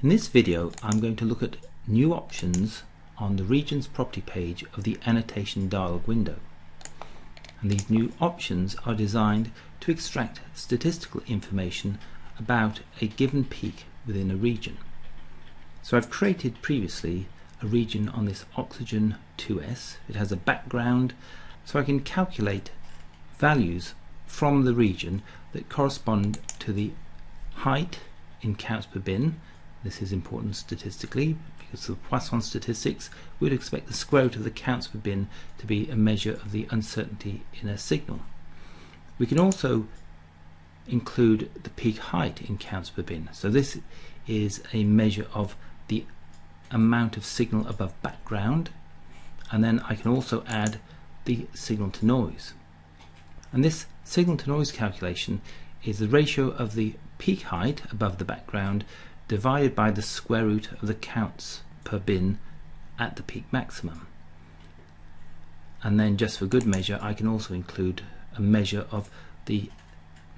In this video I'm going to look at new options on the regions property page of the Annotation dialog window. And these new options are designed to extract statistical information about a given peak within a region. So I've created previously a region on this oxygen 2s. It has a background, so I can calculate values from the region that correspond to the height in counts per bin. This is important statistically because of the Poisson statistics. We'd expect the square root of the counts per bin to be a measure of the uncertainty in a signal. We can also include the peak height in counts per bin. So this is a measure of the amount of signal above background, and then I can also add the signal to noise. And this signal to noise calculation is the ratio of the peak height above the background divided by the square root of the counts per bin at the peak maximum. And then, just for good measure, I can also include a measure of the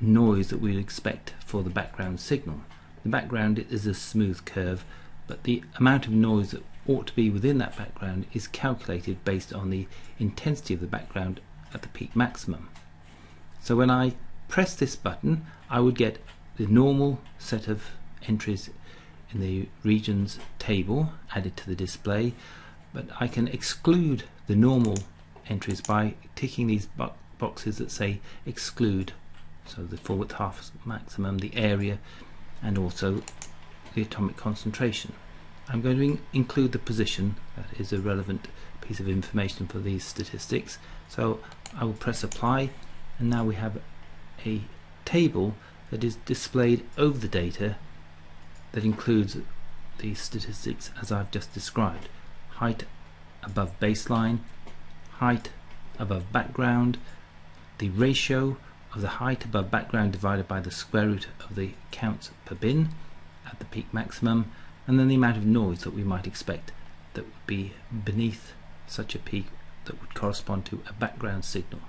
noise that we'd expect for the background signal. The background is a smooth curve, but the amount of noise that ought to be within that background is calculated based on the intensity of the background at the peak maximum. So when I press this button, I would get the normal set of entries in the regions table added to the display, but I can exclude the normal entries by ticking these boxes that say exclude, so the full width half maximum, the area, and also the atomic concentration. I'm going to include the position. That is a relevant piece of information for these statistics, so I will press apply, and now we have a table that is displayed over the data that includes the statistics as I've just described: height above baseline, height above background, the ratio of the height above background divided by the square root of the counts per bin at the peak maximum, and then the amount of noise that we might expect that would be beneath such a peak that would correspond to a background signal.